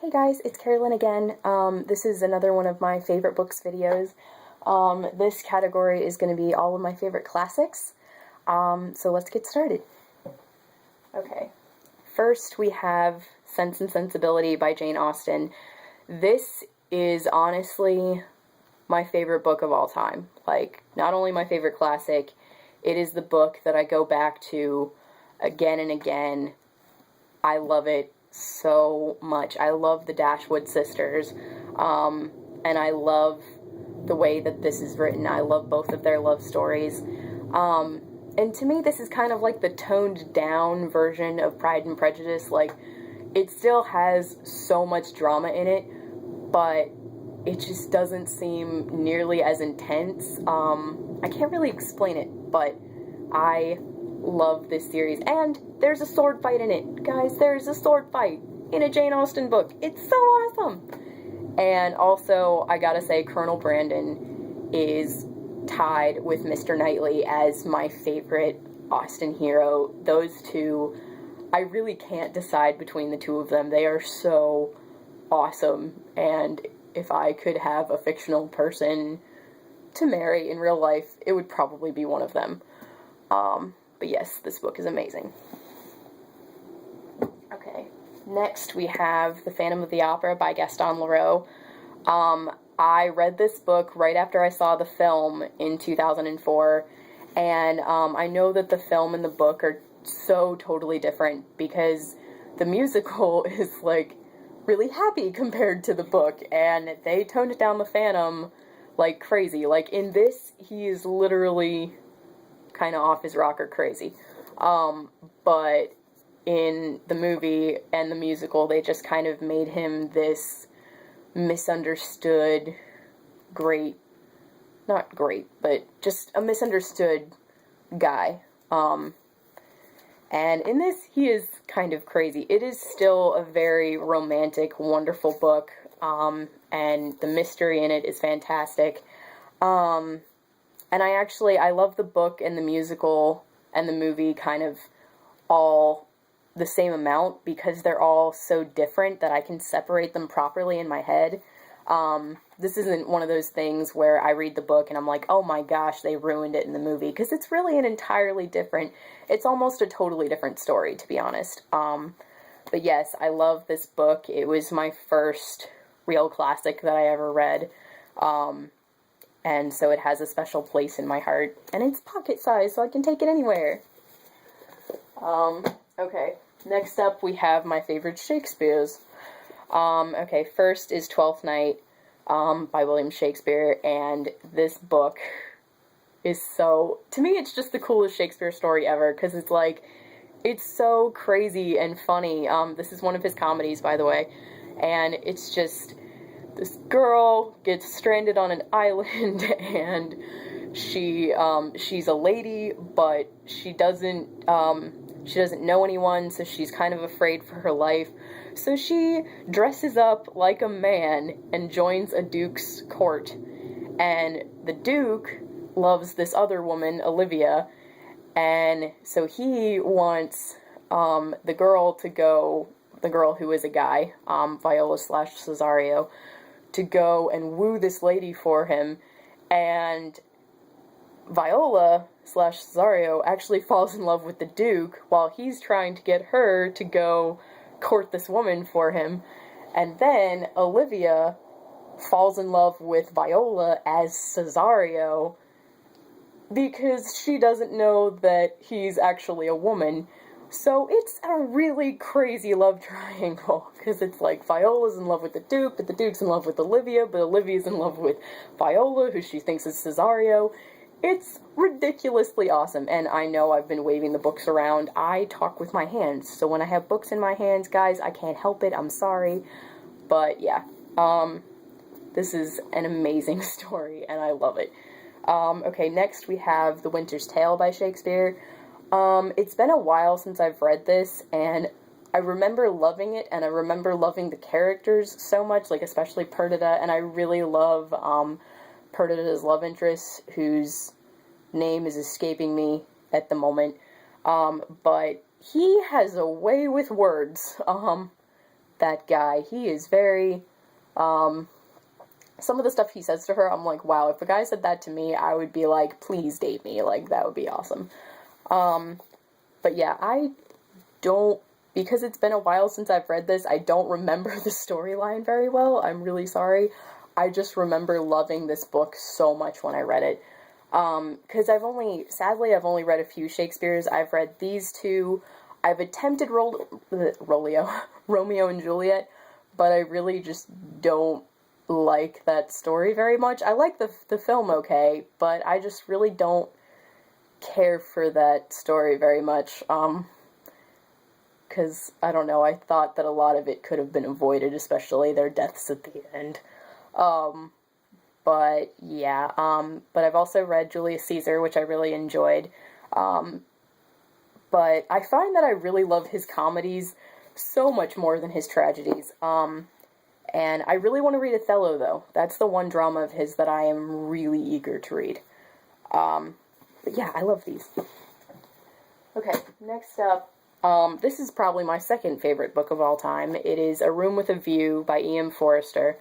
Hey guys, it's Carolyn again. This is another one of my favorite books videos. This category is going to be all of my favorite classics. So let's get started. Okay, first we have Sense and Sensibility by Jane Austen. This is honestly my favorite book of all time. Like, not only my favorite classic, it is the book that I go back to again and again. I love it so much. I love the Dashwood sisters, and I love the way that this is written. I love both of their love stories, and to me this is kind of like the toned down version of Pride and Prejudice. Like, it still has so much drama in it, but it just doesn't seem nearly as intense. I can't really explain it, but I love this series, and there's a sword fight in it. Guys, there's a sword fight in a Jane Austen book. It's so awesome! And also, I gotta say, Colonel Brandon is tied with Mr. Knightley as my favorite Austen hero. Those two, I really can't decide between the two of them. They are so awesome, and if I could have a fictional person to marry in real life, it would probably be one of them. But yes, this book is amazing. Okay, next we have The Phantom of the Opera by Gaston Leroux. I read this book right after I saw the film in 2004, and I know that the film and the book are so totally different because the musical is, like, really happy compared to the book, and they toned down the Phantom like crazy. Like, in this, he is literally kind of off his rocker crazy. But in the movie and the musical, they just kind of made him this misunderstood, not great, but just a misunderstood guy. And in this, he is kind of crazy. It is still a very romantic, wonderful book, and the mystery in it is fantastic. And I love the book and the musical and the movie kind of all the same amount because they're all so different that I can separate them properly in my head. This isn't one of those things where I read the book and I'm like, oh my gosh, they ruined it in the movie, because it's really it's almost a totally different story, to be honest. But yes, I love this book. It was my first real classic that I ever read. And so it has a special place in my heart, and it's pocket-sized, so I can take it anywhere. Okay, next up we have my favorite Shakespeare's. Okay, first is Twelfth Night, by William Shakespeare, and this book is to me, it's just the coolest Shakespeare story ever, because it's so crazy and funny. This is one of his comedies, by the way, and it's just, this girl gets stranded on an island, and she's a lady, but she doesn't know anyone, so she's kind of afraid for her life. So she dresses up like a man and joins a duke's court. And the duke loves this other woman, Olivia, and so he wants the girl who is a guy, Viola/Cesario, to go and woo this lady for him, and Viola/Cesario actually falls in love with the Duke while he's trying to get her to go court this woman for him, and then Olivia falls in love with Viola as Cesario because she doesn't know that he's actually a woman. So it's a really crazy love triangle, because it's like Viola's in love with the Duke, but the Duke's in love with Olivia, but Olivia's in love with Viola, who she thinks is Cesario. It's ridiculously awesome, and I know I've been waving the books around. I talk with my hands, so when I have books in my hands, guys, I can't help it, I'm sorry. But yeah, this is an amazing story, and I love it. Okay, next we have The Winter's Tale by Shakespeare. It's been a while since I've read this, and I remember loving it, and I remember loving the characters so much, like especially Perdita, and I really love Perdita's love interest, whose name is escaping me at the moment, but he has a way with words. that guy. He is very, some of the stuff he says to her, I'm like, wow, if a guy said that to me, I would be like, please date me, like, that would be awesome. But yeah, I don't, because it's been a while since I've read this, I don't remember the storyline very well. I'm really sorry. I just remember loving this book so much when I read it. Because sadly, I've only read a few Shakespeare's. I've read these two. I've attempted Romeo and Juliet, but I really just don't like that story very much. I like the film okay, but I just really don't care for that story very much. Because, I don't know, I thought that a lot of it could have been avoided, especially their deaths at the end. But, yeah, but I've also read Julius Caesar, which I really enjoyed. But I find that I really love his comedies so much more than his tragedies. And I really want to read Othello, though. That's the one drama of his that I am really eager to read. But yeah, I love these. Okay, next up, this is probably my second favorite book of all time. It is A Room with a View by E.M. Forster.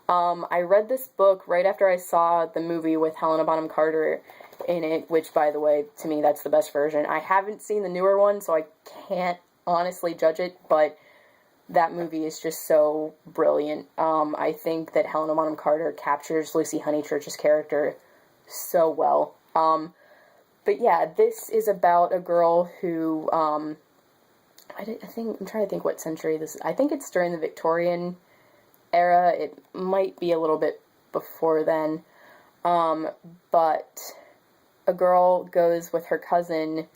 I read this book right after I saw the movie with Helena Bonham Carter in it, which, by the way, to me, that's the best version. I haven't seen the newer one, so I can't honestly judge it, but that movie is just so brilliant. I think that Helena Bonham Carter captures Lucy Honeychurch's character so well. But yeah, this is about a girl who, I'm trying to think what century this is. I think it's during the Victorian era. It might be a little bit before then. But a girl goes with her cousin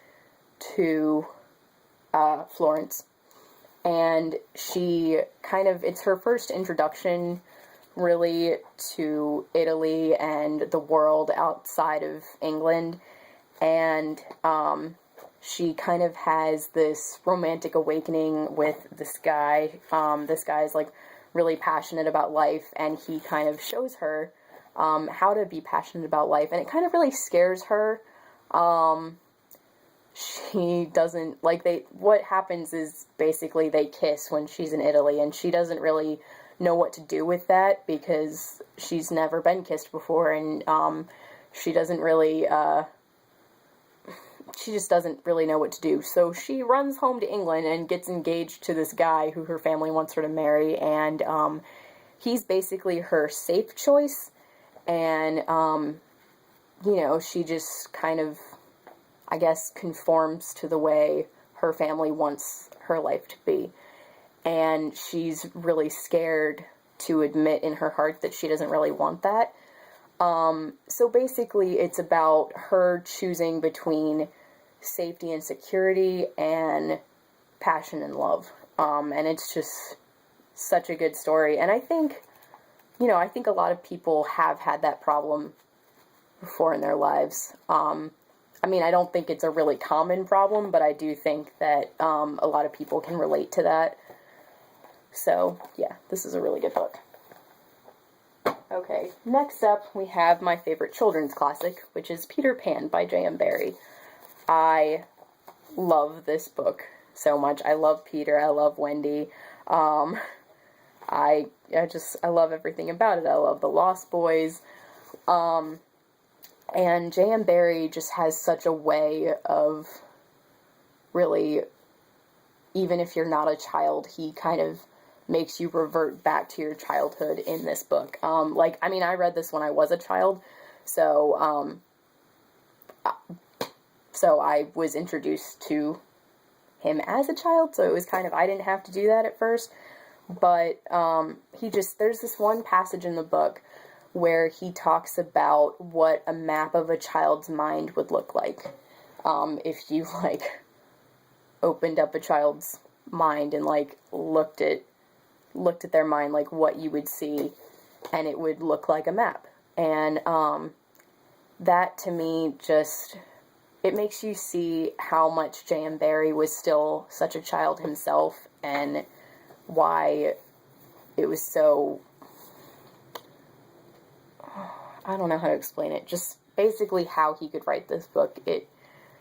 to Florence, and it's her first introduction really to Italy and the world outside of England, and she kind of has this romantic awakening with this guy. This guy's like really passionate about life, and he kind of shows her how to be passionate about life, and it kind of really scares her. She doesn't, what happens is basically they kiss when she's in Italy, and she doesn't really know what to do with that because she's never been kissed before, and she doesn't really, she just doesn't really know what to do. So she runs home to England and gets engaged to this guy who her family wants her to marry, and he's basically her safe choice, and, she just kind of, I guess, conforms to the way her family wants her life to be. And she's really scared to admit in her heart that she doesn't really want that. So basically it's about her choosing between safety and security and passion and love. And it's just such a good story. And I think a lot of people have had that problem before in their lives. I don't think it's a really common problem, but I do think that a lot of people can relate to that. So, yeah, this is a really good book. Okay, next up we have my favorite children's classic, which is Peter Pan by J.M. Barrie. I love this book so much. I love Peter, I love Wendy. I love everything about it. I love the Lost Boys. And J.M. Barrie just has such a way of really, even if you're not a child, he kind of makes you revert back to your childhood in this book. I read this when I was a child, so I was introduced to him as a child, so it was kind of, I didn't have to do that at first, but there's this one passage in the book where he talks about what a map of a child's mind would look like, if you, opened up a child's mind and, looked at their mind, what you would see, and it would look like a map. And, that, to me, it makes you see how much J.M. Barrie was still such a child himself, and why it was so, I don't know how to explain it, just basically how he could write this book. It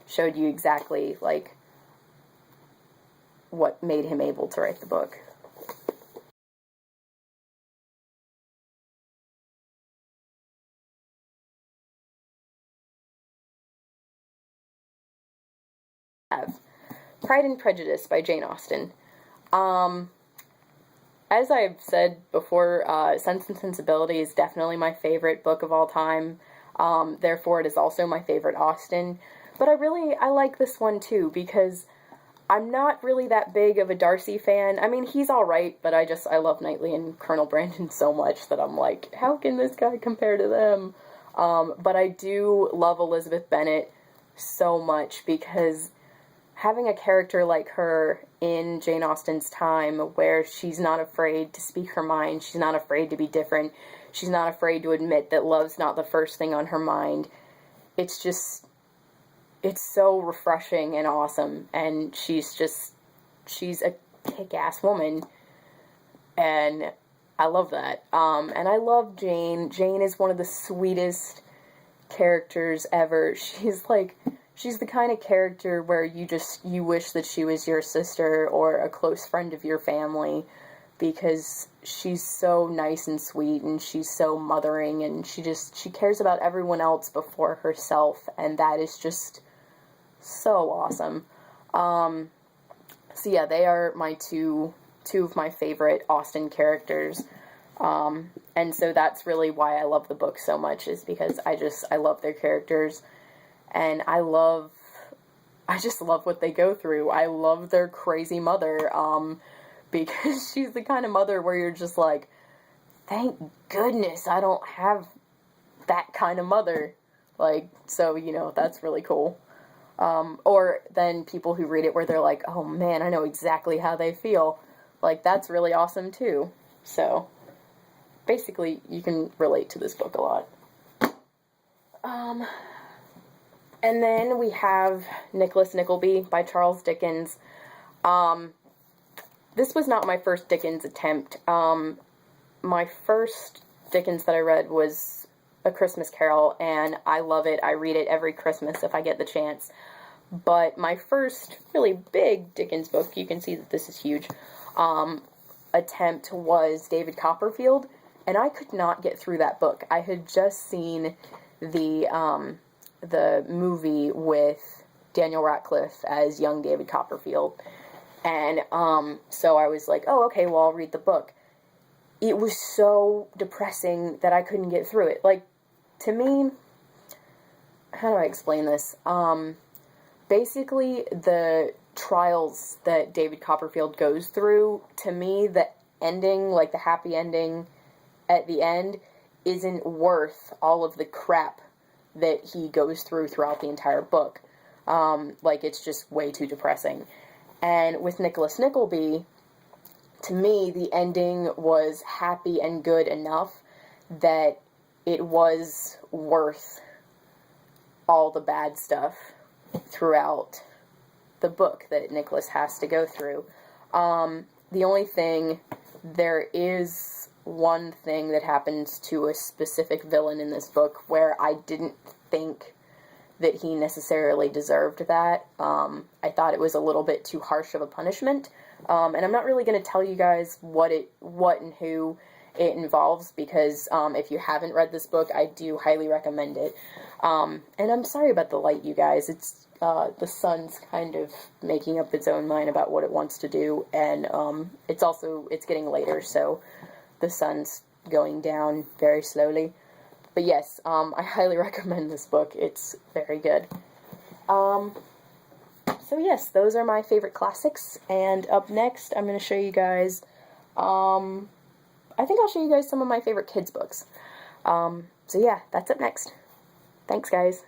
showed you exactly, what made him able to write the book. Pride and Prejudice by Jane Austen. As I've said before, Sense and Sensibility is definitely my favorite book of all time. Therefore, it is also my favorite Austen. But I like this one too, because I'm not really that big of a Darcy fan. I mean, he's alright, but I love Knightley and Colonel Brandon so much that I'm like, how can this guy compare to them? But I do love Elizabeth Bennet so much, because having a character like her in Jane Austen's time, where she's not afraid to speak her mind, she's not afraid to be different, she's not afraid to admit that love's not the first thing on her mind, it's so refreshing and awesome, and she's a kick-ass woman, and I love that. And I love Jane. Jane is one of the sweetest characters ever. She's the kind of character where you wish that she was your sister or a close friend of your family, because she's so nice and sweet, and she's so mothering, and she cares about everyone else before herself, and that is just so awesome. So yeah, they are my two of my favorite Austen characters. And so that's really why I love the book so much, is because I love their characters, and I just love what they go through. I love their crazy mother, because she's the kind of mother where you're just like, thank goodness I don't have that kind of mother. Like, so, that's really cool. Or then people who read it where they're like, oh man, I know exactly how they feel. Like, that's really awesome too. So, basically, you can relate to this book a lot. And then we have Nickleby by Charles Dickens. This was not my first Dickens attempt. My first Dickens that I read was A Christmas Carol, and I love it. I read it every Christmas if I get the chance. But my first really big Dickens book, you can see that this is huge, attempt was David Copperfield, and I could not get through that book. I had just seen the movie with Daniel Radcliffe as young David Copperfield, and so I was like, oh, okay, well, I'll read the book. It was so depressing that I couldn't get through it. Like, to me, how do I explain this? Basically, the trials that David Copperfield goes through, to me, the ending, like the happy ending at the end, isn't worth all of the crap that he goes through throughout the entire book. Like, it's just way too depressing. And with Nicholas Nickleby, to me, the ending was happy and good enough that it was worth all the bad stuff throughout the book that Nicholas has to go through. The only thing, there is one thing that happens to a specific villain in this book where I didn't think that he necessarily deserved that. I thought it was a little bit too harsh of a punishment. And I'm not really going to tell you guys what and who it involves, because if you haven't read this book, I do highly recommend it. And I'm sorry about the light, you guys. It's the sun's kind of making up its own mind about what it wants to do, and it's getting later, so the sun's going down very slowly. But yes, I highly recommend this book. It's very good. So yes, those are my favorite classics, and up next I'm going to show you guys, I think I'll show you guys some of my favorite kids books. So yeah, that's up next. Thanks, guys.